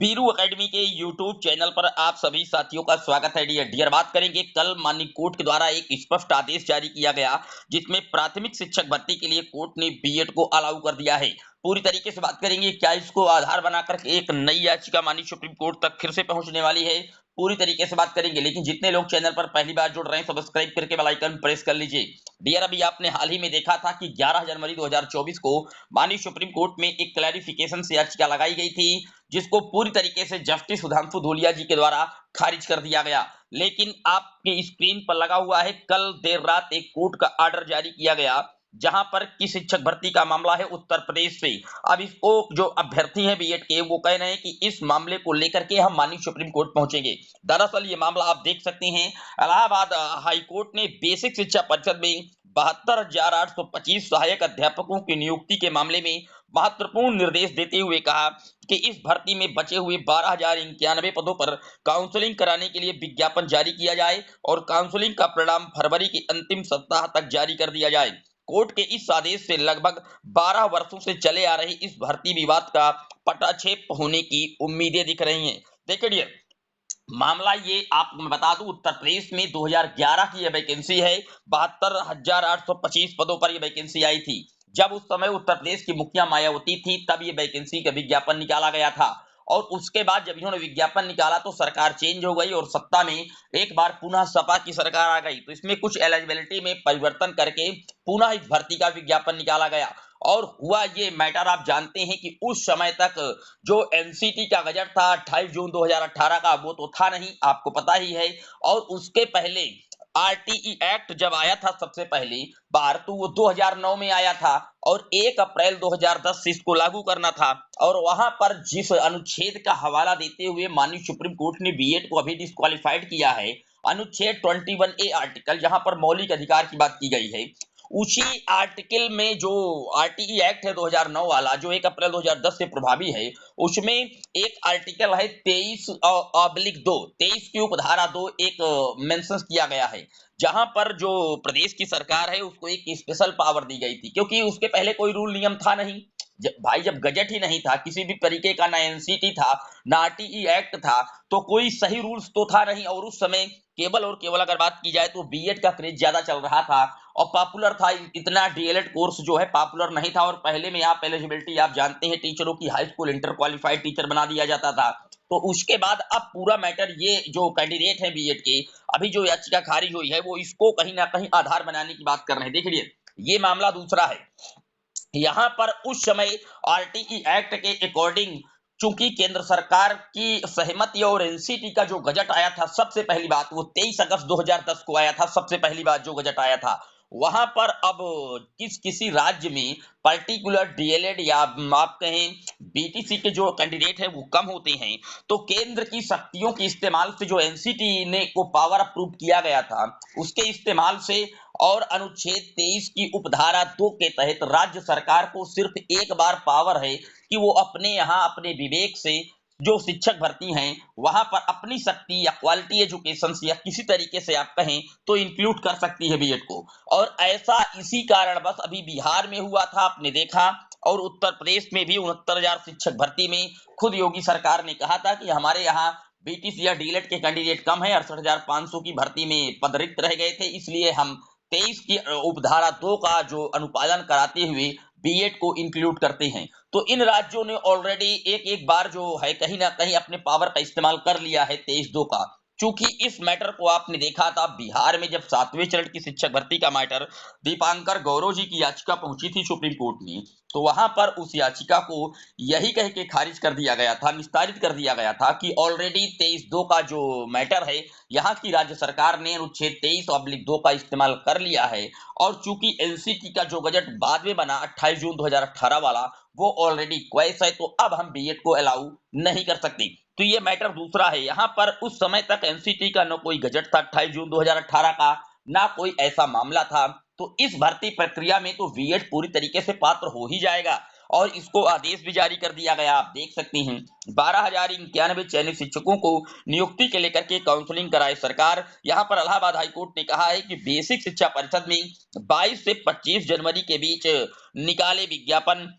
Biru academy के YouTube channel पर आप सभी साथियों का स्वागत है। डियर बात करेंगे, कल माननीय कोर्ट के द्वारा एक स्पष्ट आदेश जारी किया गया, जिसमें प्राथमिक शिक्षक भर्ती के लिए कोर्ट ने बीएड को अलाउ कर दिया है। पूरी तरीके से बात करेंगे, क्या इसको आधार बनाकर एक नई याचिका माननीय सुप्रीम कोर्ट तक फिर से पहुंचने वाली है। पूरी तरीके से बात करेंगे, लेकिन जितने लोग चैनल पर पहली बार जुड़ रहे हैं, सब्सक्राइब करके बेल आइकन प्रेस कर लीजिए। डियर, अभी आपने हाल ही में देखा था कि 11 जनवरी 2024 को माननीय सुप्रीम कोर्ट में एक क्लैरिफिकेशन से याचिका लगाई गई थी, जिसको पूरी तरीके से जस्टिस सुधांशु धूलिया जी के द्वारा खारिज कर दिया गया। लेकिन आपके स्क्रीन पर लगा हुआ है, कल देर रात एक कोर्ट का ऑर्डर जारी किया गया, जहां पर की शिक्षक भर्ती का मामला है उत्तर प्रदेश से। अब इसको जो अभ्यर्थी हैं बीएड के, वो कह रहे हैं कि इस मामले को लेकर के हम माननीय सुप्रीम कोर्ट पहुंचेंगे। दरअसल ये मामला आप देख सकते हैं, इलाहाबाद हाई कोर्ट ने बेसिक शिक्षा परिषद में 72,825 सहायक अध्यापकों की नियुक्ति के मामले में महत्वपूर्ण निर्देश देते हुए कहा कि इस भर्ती में बचे हुए 12,091 पदों पर काउंसलिंग कराने के लिए विज्ञापन जारी किया जाए और काउंसलिंग का परिणाम फरवरी के अंतिम सप्ताह तक जारी कर दिया जाए। कोर्ट के इस आदेश से लगभग 12 वर्षों से चले आ रहे इस भर्ती विवाद का पटाक्षेप होने की उम्मीदें दिख रही हैं। देखिए डियर, मामला ये आपको मैं बता दूं, उत्तर प्रदेश में 2011 की यह वैकेंसी है। 72,825 पदों पर यह वैकेंसी आई थी। जब उस समय उत्तर प्रदेश की मुखिया मायावती थी, तब ये वैकेंसी का विज्ञापन निकाला गया था। और उसके बाद जब इन्होंने विज्ञापन निकाला तो सरकार चेंज हो गई और सत्ता में एक बार पुनः सपा की सरकार आ गई, तो इसमें कुछ एलिजिबिलिटी में परिवर्तन करके पुनः इस भर्ती का विज्ञापन निकाला गया। और हुआ ये मैटर, आप जानते हैं कि उस समय तक जो एनसीटी का गजट था 28 जून 2018 का, वो तो था नहीं, आपको पता ही है। और उसके पहले आरटीई एक्ट जब आया था सबसे पहली बार, तो वो 2009 में आया था और 1 अप्रैल 2010 से इसको लागू करना था। और वहां पर जिस अनुच्छेद का हवाला देते हुए माननीय सुप्रीम कोर्ट ने बीएड को अभी डिस्क्वालिफाइड किया है, अनुच्छेद 21A आर्टिकल, जहां पर मौलिक अधिकार की बात की गई है, उसी आर्टिकल में जो आरटीई एक्ट है 2009 वाला, जो 1 अप्रैल 2010 से प्रभावी है, उसमें एक आर्टिकल है 23/2, 23 की उपधारा 2 एक मेंशन किया गया है, जहां पर जो प्रदेश की सरकार है उसको एक स्पेशल पावर दी गई थी, क्योंकि उसके पहले कोई रूल नियम था नहीं। भाई, जब गजट ही नहीं था किसी भी तरीके का, ना एनसीटी था ना आरटीई एक्ट था, तो कोई सही रूल्स तो था नहीं। और उस समय केवल और केवल अगर बात की जाए तो बीएड का क्रेज ज्यादा चल रहा था और पॉपुलर था। इतना डीएलएड कोर्स जो है पॉपुलर नहीं था। और पहले में आप एलिजिबिलिटी आप जानते हैं, टीचरों की high school inter qualified teacher बना दिया जाता था। तो उसके बाद अब पूरा मैटर, ये जो कैंडिडेट है बीएड के, अभी जो याचिका खारिज हुई है, वो इसको कहीं ना कहीं आधार बनाने की बात कर रहे हैं। देखिए, ये मामला दूसरा है। यहाँ पर उस समय आरटीई एक्ट के अकॉर्डिंग, चूंकि केंद्र सरकार की सहमति और एनसीटी का जो गजट आया था, सबसे पहली बात वो 23 अगस्त 2010 को आया था, सबसे पहली बात जो गजट आया था, वहां पर अब किसी राज्य में पर्टिकुलर डीएलएड या आप कहें बीटीसी के जो कैंडिडेट है वो कम होते हैं, तो केंद्र की शक्तियों के इस्तेमाल से जो एनसीटी ने को पावर अप्रूव किया गया था, उसके इस्तेमाल से और अनुच्छेद 23 की उपधारा 2 के तहत राज्य सरकार को सिर्फ एक बार पावर है कि वो अपने यहाँ अपने विवेक से जो शिक्षक भर्ती हैं वहां पर अपनी शक्ति या क्वालिटी एजुकेशन या किसी तरीके से आप कहें तो इंक्लूड कर सकती है बीएड को। और ऐसा इसी कारण बस अभी बिहार में हुआ था, आपने देखा। और उत्तर प्रदेश में भी 69,000 शिक्षक भर्ती में खुद योगी सरकार ने कहा था कि हमारे यहाँ बीटीसी या डीएलएड के कैंडिडेट कम है, 68,500 की भर्ती में पद रिक्त रह गए थे, इसलिए हम 23 की उपधारा 2 का जो अनुपालन कराते हुए बीएड को इंक्लूड करते हैं। तो इन राज्यों ने ऑलरेडी एक बार जो है कहीं ना कहीं अपने पावर का इस्तेमाल कर लिया है 23/2 का। चूंकि इस मैटर को आपने देखा था बिहार में, जब 7वें चरण की शिक्षक भर्ती का मैटर दीपांकर गौरव जी की याचिका पहुंची थी सुप्रीम कोर्ट में, तो वहां पर उस याचिका को यही कह के खारिज कर दिया गया था, निस्तारित कर दिया गया था कि ऑलरेडी 23/2 का जो मैटर है, यहाँ की राज्य सरकार ने अनुच्छेद 23/2 का इस्तेमाल कर लिया है। और चूंकि एनसीटी का जो बजट बाद में बना 28 जून 2018 वाला, वो ऑलरेडी क्वैश है, तो अब हम बीएड को अलाउ नहीं कर सकते। तो ये मैटर दूसरा है। यहाँ पर उस समय तक एनसीटी का न कोई गजट था 28 जून 2018 का, ना कोई ऐसा मामला था। तो इस भर्ती प्रक्रिया में तो बीएड पूरी तरीके से पात्र हो ही जाएगा। और इसको आदेश भी जारी कर दिया गया, आप देख सकते हैं। 12,091 चयनित शिक्षकों को नियुक्ति के लेकर के काउंसलिंग कराए सरकार। यहाँ पर इलाहाबाद हाईकोर्ट ने कहा है कि बेसिक शिक्षा परिषद में 22 से 25 जनवरी के बीच निकाले विज्ञापन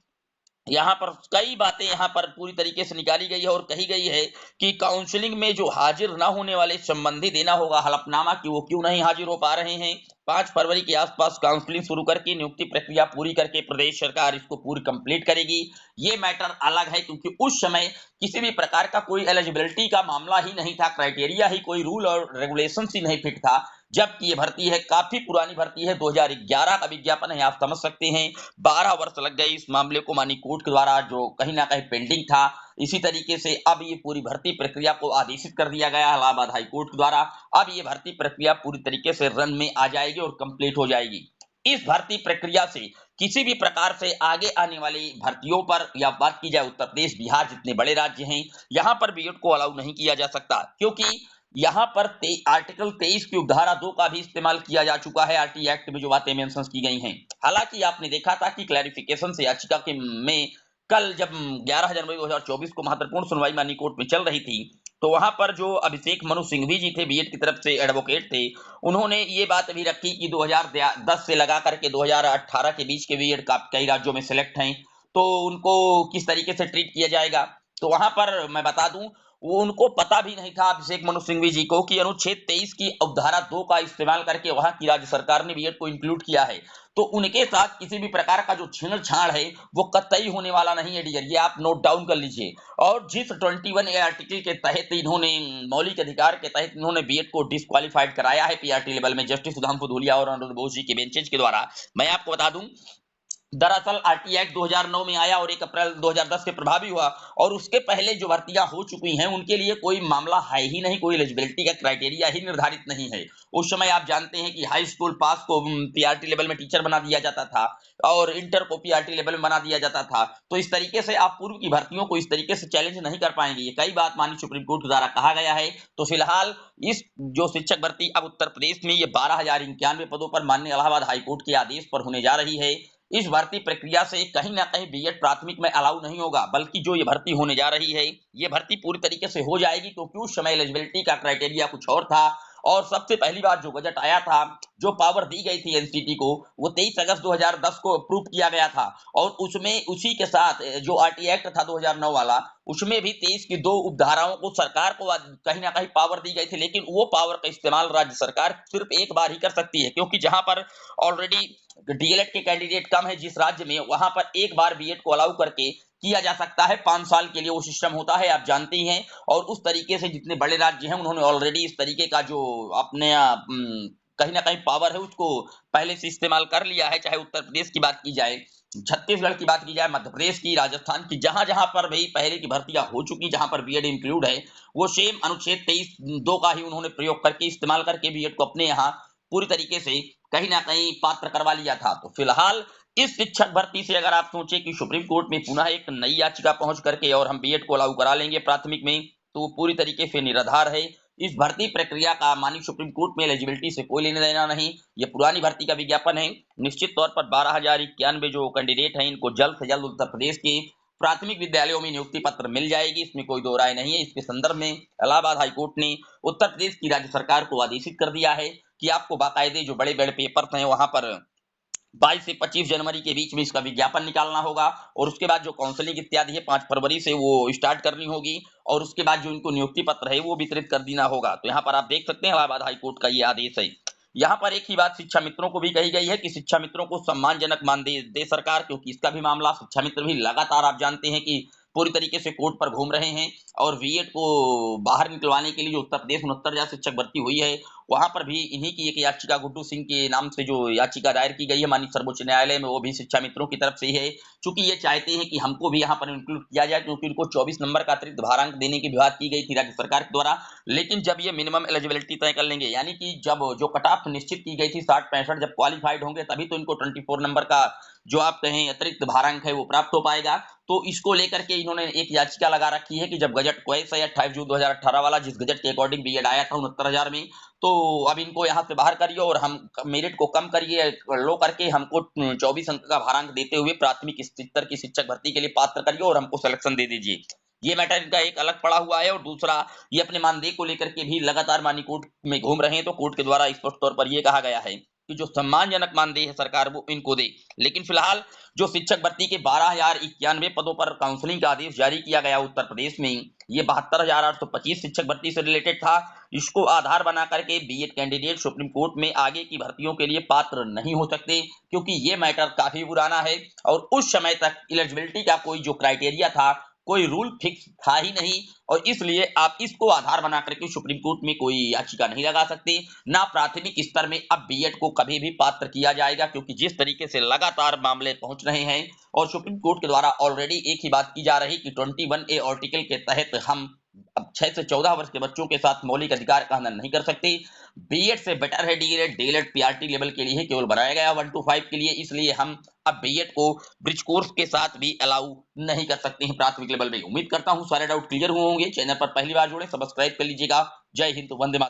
यहाँ पर कई बातें यहाँ पर पूरी तरीके से निकाली गई है और कही गई है कि काउंसलिंग में जो हाजिर ना होने वाले संबंधी देना होगा हलफनामा कि वो क्यों नहीं हाजिर हो पा रहे हैं। 5 फरवरी के आसपास काउंसलिंग शुरू करके नियुक्ति प्रक्रिया पूरी करके प्रदेश सरकार इसको पूरी कंप्लीट करेगी। ये मैटर अलग है क्योंकि उस समय किसी भी प्रकार का कोई एलिजिबिलिटी का मामला ही नहीं था, क्राइटेरिया ही कोई रूल और रेगुलेशंस ही नहीं फिट था। जबकि ये भर्ती है, काफी पुरानी भर्ती है, 2011 का विज्ञापन है, आप समझ सकते हैं। 12 वर्ष लग गए इस मामले को माननीय कोर्ट के द्वारा, जो कहीं न कहीं पेंडिंग था। इसी तरीके से अब ये पूरी भर्ती प्रक्रिया को आदेशित कर दिया गया है इलाहाबाद हाई कोर्ट के द्वारा। अब ये भर्ती प्रक्रिया पूरी तरीके से रन में आ जाएगी और कंप्लीट हो जाएगी। इस भर्ती प्रक्रिया से किसी भी प्रकार से आगे आने वाली भर्तियों पर या बात की जाए उत्तर प्रदेश, बिहार जितने बड़े राज्य हैं, यहाँ पर बीएड को अलाउ नहीं किया जा सकता क्योंकि यहाँ पर आर्टिकल 23 की उपधारा 2 का भी इस्तेमाल किया जा चुका है। आरटी एक्ट में जो बातें मेंशन की गई हैं। हालांकि आपने देखा था कि क्लैरिफिकेशन से याचिका के में कल जब 11 जनवरी 2024 को महत्वपूर्ण सुनवाई माननीय कोर्ट में चल रही थी, तो वहां पर जो अभिषेक मनु सिंघवी जी थे, बीएड की तरफ से एडवोकेट थे, उन्होंने ये बात भी रखी कि 2010 से लगा करके 2018 के बीच के बीएड कई राज्यों में सिलेक्ट हैं, तो उनको किस तरीके से ट्रीट किया जाएगा। तो वहां पर मैं बता दूं, वो उनको पता भी नहीं था अभिषेक मनु सिंघवी जी को कि अनुच्छेद 23 की अवधारा 2 का इस्तेमाल करके वहां की राज्य सरकार ने बीएड को इंक्लूड किया है। तो उनके साथ किसी भी प्रकार का जो छेड़छाड़ है वो कतई होने वाला नहीं है डियर, ये आप नोट डाउन कर लीजिए। और जिस 21 ए आर्टिकल के तहत इन्होंने मौलिक अधिकार के तहत इन्होंने बीएड को डिस्क्वालीफाइड कराया है पीआरटी लेवल में जस्टिस सुधांशु धूलिया और अनिरुद्ध बोस जी के बेंचेज के द्वारा, मैं आपको बता दूं, दरअसल आरटी एक्ट 2009 में आया और 1 अप्रैल 2010 से प्रभावी हुआ और उसके पहले जो भर्तियां हो चुकी हैं उनके लिए कोई मामला है ही नहीं, कोई एलिजिबिलिटी का क्राइटेरिया ही निर्धारित नहीं है। उस समय आप जानते हैं कि हाई स्कूल पास को पीआरटी लेवल में टीचर बना दिया जाता था और इंटर को पीआरटी लेवल में बना दिया जाता था। तो इस तरीके से आप पूर्व की भर्तियों को इस तरीके से चैलेंज नहीं कर पाएंगे। ये कई बात माननीय सुप्रीम कोर्ट के द्वारा कहा गया है। तो फिलहाल इस जो शिक्षक भर्ती अब उत्तर प्रदेश में ये 12,091 पदों पर माननीय इलाहाबाद हाईकोर्ट के आदेश पर होने जा रही है। इस भर्ती प्रक्रिया से कहीं न कहीं बीएड प्राथमिक में अलाउ नहीं होगा, बल्कि जो ये भर्ती होने जा रही है, ये भर्ती पूरी तरीके से हो जाएगी क्योंकि उस समय एलिजिबिलिटी का क्राइटेरिया कुछ और था। और सबसे पहली बार जो बजट आया था, जो पावर दी गई थी एनसीटी को, वो 23 अगस्त 2010 को अप्रूव किया गया था और उसमें उसी के साथ जो आरटी एक्ट था 2009 वाला, उसमें भी 23 की 2 उपधाराओं को सरकार को कहीं न कहीं पावर दी गई थी, लेकिन वो पावर का इस्तेमाल राज्य सरकार सिर्फ एक बार ही कर सकती है क्योंकि जहां पर ऑलरेडी डीएलएड के कैंडिडेट कम है जिस राज्य में, वहां पर एक बार बीएड को अलाउ करके किया जा सकता है। 5 साल के लिए वो सिस्टम होता है, आप जानते ही हैं। और उस तरीके से जितने बड़े राज्य हैं उन्होंने ऑलरेडी इस तरीके का जो अपने कहीं ना कहीं पावर है उसको पहले से इस्तेमाल कर लिया है। चाहे उत्तर प्रदेश की बात की जाए, छत्तीसगढ़ की बात की जाए, मध्य प्रदेश की, राजस्थान की, जहां जहां पर भाई पहले की भर्तियां हो चुकी, जहां पर बीएड इंक्लूड है, वो सेम अनुच्छेद 23(2) का ही उन्होंने प्रयोग करके इस्तेमाल करके बीएड को अपने यहाँ पूरी तरीके से कहीं न कहीं पात्र करवा लिया था। तो फिलहाल इस शिक्षक भर्ती से अगर आप सोचे कि सुप्रीम कोर्ट में पुनः एक नई याचिका पहुंच करके और हम बीएड को लागू करा लेंगे प्राथमिक में, तो वो पूरी तरीके से निराधार है। इस भर्ती प्रक्रिया का माननीय सुप्रीम कोर्ट में एलिजिबिलिटी से कोई लेना देना नहीं। ये पुरानी भर्ती का विज्ञापन है। निश्चित तौर पर 12,091 जो कैंडिडेट हैं इनको जल्द से जल्द उत्तर प्रदेश के प्राथमिक विद्यालयों में नियुक्ति पत्र मिल जाएगी, इसमें कोई दो राय नहीं है। इसके संदर्भ में इलाहाबाद हाईकोर्ट ने उत्तर प्रदेश की राज्य सरकार को आदेशित कर दिया है कि आपको बाकायदे जो बड़े-बड़े पेपर्स हैं वहां पर 22 से 25 जनवरी के बीच में इसका विज्ञापन निकालना होगा और उसके बाद जो काउंसलिंग इत्यादि है 5 फरवरी से वो स्टार्ट करनी होगी और उसके बाद जो इनको नियुक्ति पत्र है वो वितरित कर देना होगा। तो यहाँ पर आप देख सकते हैं इलाहाबाद हाईकोर्ट का ये आदेश है। यहाँ पर एक ही बात शिक्षा मित्रों को भी कही गई है कि शिक्षा मित्रों को सम्मानजनक मान दे सरकार, क्योंकि इसका भी मामला शिक्षा मित्र भी लगातार आप जानते हैं कि पूरी तरीके से कोर्ट पर घूम रहे हैं और बीएड को बाहर निकलवाने के लिए जो उत्तर प्रदेश 69,000 शिक्षक भर्ती हुई है, वहां पर भी इन्हीं की एक याचिका गुड्डू सिंह के नाम से जो याचिका दायर की गई है माननीय सर्वोच्च न्यायालय में, वो भी शिक्षा मित्रों की तरफ से है। चूंकि ये चाहते हैं कि हमको भी यहाँ पर इंक्लूड किया जाए क्योंकि इनको 24 नंबर का अतिरिक्त भारांक देने की बात की गई थी राज्य सरकार के द्वारा। लेकिन जब ये मिनिमम एलिजिबिलिटी तय कर लेंगे, यानी कि जब जो कट ऑफ निश्चित की गई थी 60-65 जब क्वालिफाइड होंगे तभी तो इनको 24 नंबर का जो आप कहें अतिरिक्त भारांक है वो प्राप्त हो पाएगा। तो इसको लेकर के इन्होंने एक याचिका लगा रखी है कि जब गजट क्वेस है 28 जून 2018 वाला, जिस गजट के अकॉर्डिंग बीएड आया था 69,000 में, तो अब इनको यहाँ से बाहर करिए और हम मेरिट को कम करिए, लो करके हमको 24 अंक का भारांक देते हुए प्राथमिक स्तर की शिक्षक भर्ती के लिए पात्र करिए और हमको सिलेक्शन दे दीजिए। ये मैटर इनका एक अलग पड़ा हुआ है और दूसरा ये अपने मानदेय को लेकर के भी लगातार माननीय कोर्ट में घूम रहे हैं। तो कोर्ट के द्वारा स्पष्ट तौर पर ये कहा गया है कि जो सम्मानजनक मानदेय है सरकार वो इनको दे। लेकिन फिलहाल जो शिक्षक भर्ती के 12,091 पदों पर काउंसलिंग का आदेश जारी किया गया उत्तर प्रदेश में, ये 72,825 शिक्षक भर्ती से रिलेटेड था। इसको आधार बना करके बीएड कैंडिडेट सुप्रीम कोर्ट में आगे की भर्तियों के लिए पात्र नहीं हो सकते, क्योंकि ये मैटर काफी पुराना है और उस समय तक एलिजिबिलिटी का कोई जो क्राइटेरिया था, कोई रूल फिक्स था ही नहीं, और इसलिए आप इसको आधार बना करके सुप्रीम कोर्ट में कोई याचिका नहीं लगा सकते। ना प्राथमिक स्तर में अब बीएड को कभी भी पात्र किया जाएगा, क्योंकि जिस तरीके से लगातार मामले पहुंच रहे हैं और सुप्रीम कोर्ट के द्वारा ऑलरेडी एक ही बात की जा रही कि 21A आर्टिकल के तहत हम अब 6 से 14 वर्ष के बच्चों के साथ मौलिक अधिकार का हनन नहीं कर सकते। बीएड से बेटर है डीएलएड। डीएलएड पीआरटी लेवल के लिए ही केवल बनाया गया 1 to 5 के लिए, इसलिए हम अब बीएड को ब्रिज कोर्स के साथ भी अलाउ नहीं कर सकते हैं प्राथमिक लेवल में। उम्मीद करता हूं सारे डाउट क्लियर हुए होंगे। चैनल पर पहली बार जुड़े, सब्सक्राइब कर लीजिएगा। जय हिंद, वंदे मातरम।